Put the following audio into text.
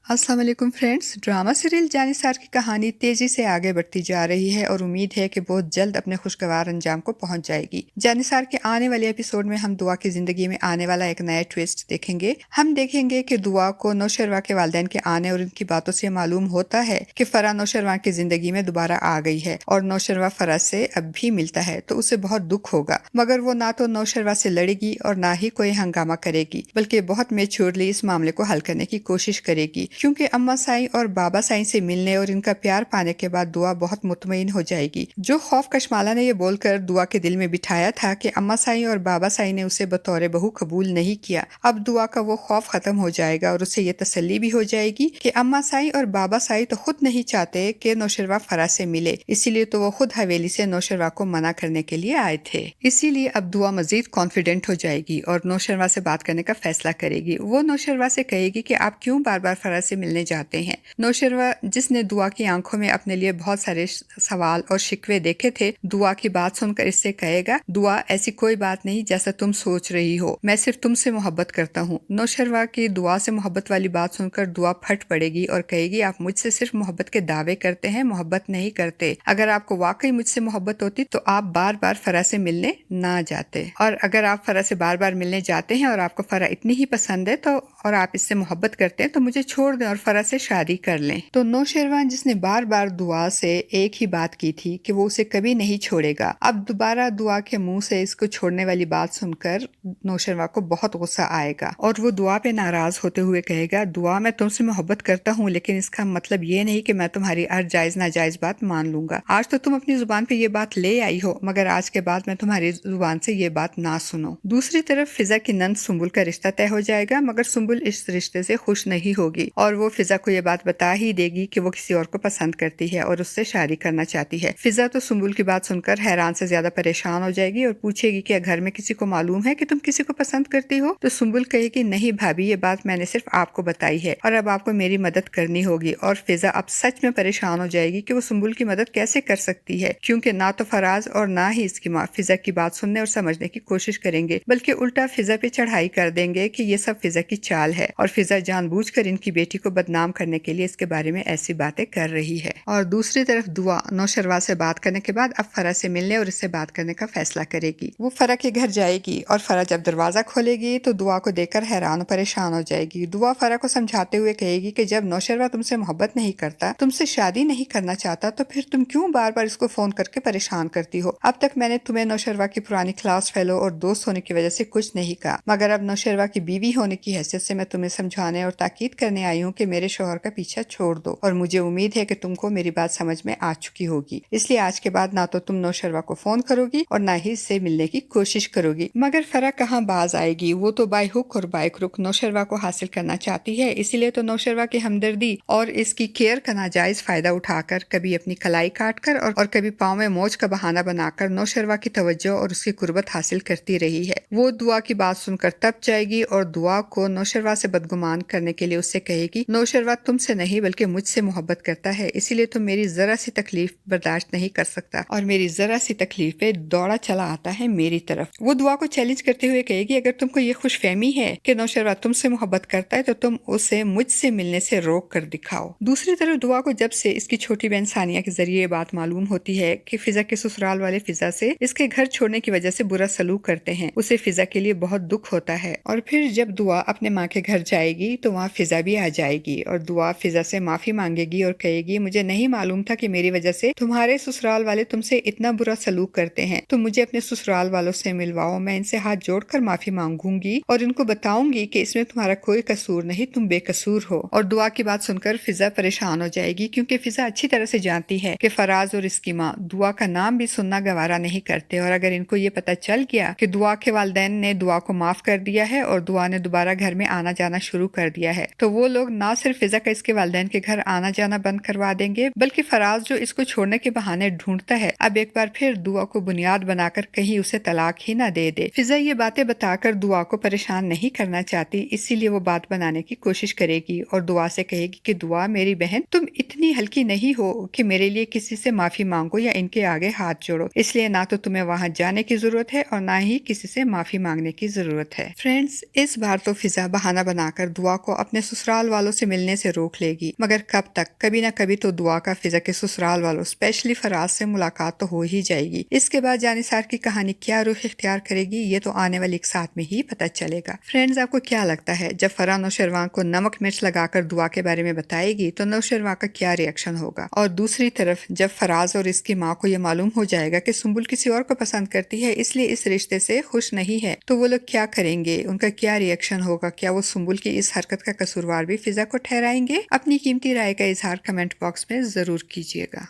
अस्सलाम वालेकुम friends. Drama serial Jannisar की कहानी तेजी से आगे बढ़ती जा रही है और उम्मीद है कि बहुत जल्द अपने खुशगवार अंजाम को पहुंच जाएगी। जानिसार के आने वाले एपिसोड में हम दुआ की जिंदगी में आने वाला एक नया ट्विस्ट देखेंगे। हम देखेंगे कि दुआ को नौशरवा के वालिदैन के आने और उनकी बातों से मालूम होता है कि फरा नौशरवा की जिंदगी में दोबारा आ गई है और नौशरवा फरा से अब भी मिलता है तो उसे बहुत दुख होगा, मगर वो ना तो नौशरवा से लड़ेगी और ना ही कोई हंगामा करेगी, बल्कि बहुत मेच्योरली इस मामले को हल करने की कोशिश करेगी, क्योंकि अम्मा साईं और बाबा साईं से मिलने और इनका प्यार पाने के बाद दुआ बहुत मुतमईन हो जाएगी। जो खौफ कशमाला ने ये बोलकर दुआ के दिल में बिठाया था कि अम्मा साईं और बाबा साईं ने उसे बतौर बहू कबूल नहीं किया, अब दुआ का वो खौफ खत्म हो जाएगा और उसे ये तसल्ली भी हो जाएगी कि अम्मा साईं और बाबा साईं तो खुद नहीं चाहते कि नौशरवा फरा से मिले, इसीलिए तो वो खुद हवेली से नौशरवा को मना करने के लिए आए थे। इसीलिए अब दुआ मजीद कॉन्फिडेंट हो जाएगी और नौशरवा से बात करने का फैसला करेगी। वो नौशरवा से कहेगी कि आप क्यों बार बार फरा से मिलने जाते हैं। नौशरवा, जिसने दुआ की आंखों में अपने लिए बहुत सारे सवाल और शिकवे देखे थे, दुआ की बात सुनकर इससे कहेगा, दुआ ऐसी कोई बात नहीं जैसा तुम सोच रही हो, मैं सिर्फ तुमसे मोहब्बत करता हूँ। नौशरवा की दुआ से मोहब्बत वाली बात सुनकर दुआ फट पड़ेगी और कहेगी, आप मुझसे सिर्फ मोहब्बत के दावे करते हैं, मोहब्बत नहीं करते। अगर आपको वाकई मुझसे मोहब्बत होती तो आप बार बार फरा से मिलने ना जाते, और अगर आप फरा से बार बार मिलने जाते हैं और आपको फरा इतनी ही पसंद है तो और आप इससे मोहब्बत करते हैं तो मुझे छोड़ दें और फरा से शादी कर लें। तो नौशरवान, जिसने बार बार दुआ से एक ही बात की थी कि वो उसे कभी नहीं छोड़ेगा, अब दोबारा दुआ के मुंह से इसको छोड़ने वाली बात सुनकर नौशरवा को बहुत गुस्सा आएगा और वो दुआ पे नाराज होते हुए कहेगा, दुआ मैं तुमसे मोहब्बत करता हूँ, लेकिन इसका मतलब ये नहीं कि मैं तुम्हारी हर जायज नाजायज बात मान लूंगा। आज तो तुम अपनी जुबान पे ये बात ले आई हो, मगर आज के बाद मैं तुम्हारी जुबान से ये बात ना सुनो। दूसरी तरफ फिजा की नंद सुंबुल का रिश्ता तय हो जाएगा, मगर सुंबुल इस रिश्ते से खुश नहीं होगी और वो फिजा को ये बात बता ही देगी कि वो किसी और को पसंद करती है और उससे शादी करना चाहती है। फिजा तो सुंबुल की बात सुनकर हैरान से ज्यादा परेशान हो जाएगी और पूछेगी कि घर में किसी को मालूम है कि तुम किसी को पसंद करती हो? तो सुंबुल कहेगी, नहीं भाभी, ये बात मैंने सिर्फ आपको बताई है और अब आपको मेरी मदद करनी होगी। और फिजा अब सच में परेशान हो जाएगी कि वो सुंबुल की मदद कैसे कर सकती है, क्योंकि ना तो फराज और ना ही इसकी माँ फिजा की बात सुनने और समझने की कोशिश करेंगे, बल्कि उल्टा फिजा पे चढ़ाई कर देंगे कि ये सब फिजा की चाल है और फिजा जानबूझकर इनकी बेटी को बदनाम करने के लिए इसके बारे में ऐसी बातें कर रही है। और दूसरी तरफ दुआ नौशरवा से बात करने के बाद अब फरा से मिलने और इससे बात करने का फैसला करेगी। वो फरा के घर जाएगी और फरा जब दरवाजा खोलेगी तो दुआ को देखकर हैरान और परेशान हो जाएगी। दुआ फरा को समझाते हुए कहेगी कि जब नौशरवा तुमसे मोहब्बत नहीं करता, तुमसे शादी नहीं करना चाहता, तो फिर तुम क्यों बार बार इसको फोन करके परेशान करती हो? अब तक मैंने तुम्हें नौशरवा की पुरानी क्लास फेलो और दोस्त होने की वजह से कुछ नहीं कहा, मगर अब नौशरवा की बीवी होने की हैसियत से मैं तुम्हें समझाने और ताकीद करने आई हूँ कि मेरे शौहर का पीछा छोड़ दो, और मुझे उम्मीद है कि तुमको मेरी बात समझ में आ चुकी होगी। इसलिए आज के बाद ना तो तुम नौशरवा को फोन करोगी और ना ही इससे मिलने की कोशिश करोगी। मगर फरा कहाँ बाज आएगी, वो तो बाय हुक और बाय क्रुक नौशरवा को हासिल करना चाहती है। इसीलिए तो नौशरवा की हमदर्दी और इसकी केयर का नाजायज फायदा उठाकर कभी अपनी कलाई काट कर और कभी पाँव में मोच का बहाना बनाकर नौशरवा की तवज्जो और उसकी कुर्बत हासिल करती रही है। वो दुआ की बात सुनकर तप जाएगी और दुआ को नौशरवा से बदगुमान करने के लिए उससे कहेगी, नौशरवा तुमसे नहीं बल्कि मुझसे मोहब्बत करता है, इसीलिए तो मेरी जरा सी तकलीफ बर्दाश्त नहीं कर सकता और मेरी जरा सी तकलीफ पे दौड़ा चला आता है मेरी तरफ। वो दुआ को चैलेंज करते हुए कहेगी, अगर तुमको ये खुशफहमी है कि नौशरवा तुमसे मोहब्बत करता है तो तुम उसे मुझसे मिलने से रोक कर दिखाओ। दूसरी तरफ दुआ को जब से इसकी छोटी बहन सानिया के जरिए ये बात मालूम होती है कि फिजा के ससुराल वाले फिजा से इसके घर छोड़ने की वजह से बुरा सलूक करते हैं, उसे फिजा के लिए बहुत दुख होता है। और फिर जब दुआ अपने माँ के घर जाएगी तो वहाँ फिजा भी आ जाएगी और दुआ फिजा से माफी मांगेगी और कहेगी, मुझे नहीं मालूम था कि मेरी वजह से तुम्हारे ससुराल वाले तुमसे इतना बुरा सलूक करते हैं, तो मुझे अपने ससुराल वालों से मिलवाओ, मैं इनसे हाथ जोड़कर माफी मांगूंगी और इनको बताऊंगी कि इसमें तुम्हारा कोई कसूर नहीं, तुम बेकसूर हो। और दुआ की बात सुनकर फिजा परेशान हो जाएगी, क्योंकि फिजा अच्छी तरह से जानती है कि फराज और इसकी माँ दुआ का नाम भी सुनना गवारा नहीं करते, और अगर इनको ये पता चल गया कि दुआ के वालिदैन ने दुआ को माफ कर दिया है और दुआ ने दोबारा घर में आना जाना शुरू कर दिया है, तो वो लोग ना सिर्फ फिजा का इसके वालिदैन के घर आना जाना बंद करवा देंगे, बल्कि फराज जो इसको छोड़ने के बहाने ढूंढता है, अब एक बार फिर दुआ को बुनियाद बनाकर कहीं उसे तलाक ही ना दे दे। फिजा ये बातें बताकर दुआ को परेशान नहीं करना चाहती, इसीलिए वो बात बनाने की कोशिश करेगी और दुआ से कहेगी कि दुआ मेरी बहन, तुम इतनी हल्की नहीं हो कि मेरे लिए किसी से माफी मांगो या इनके आगे हाथ जोड़ो, इसलिए ना तो तुम्हें वहाँ जाने की जरूरत है और ना ही किसी से माफी मांगने की जरूरत है। फ्रेंड्स, इस बार तो फिजा बहाना बनाकर दुआ को अपने ससुराल वालों से मिलने से रोक लेगी, मगर कब तक? कभी न कभी तो दुआ का फिजा के ससुराल वालों स्पेशली फराज से मुलाकात तो हो ही जाएगी। इसके बाद जानिसार की कहानी क्या रुख इख्तियार करेगी ये तो आने वाली एक साथ में ही पता चलेगा। फ्रेंड्स, आपको क्या लगता है जब फराह नौशरवान को नमक मिर्च लगाकर दुआ के बारे में बताएगी तो नौशरवान का क्या रिएक्शन होगा? और दूसरी तरफ जब फराज और इसकी माँ को यह मालूम हो जाएगा कि सुंबुल किसी और को पसंद करती है इसलिए इस रिश्ते से खुश नहीं है, तो वो लोग क्या करेंगे? उनका क्या रिएक्शन होगा? क्या वो सुंबुल की इस हरकत का कसूरवार भी फिजा को ठहराएंगे? अपनी कीमती राय का इजहार कमेंट बॉक्स में जरूर कीजिएगा।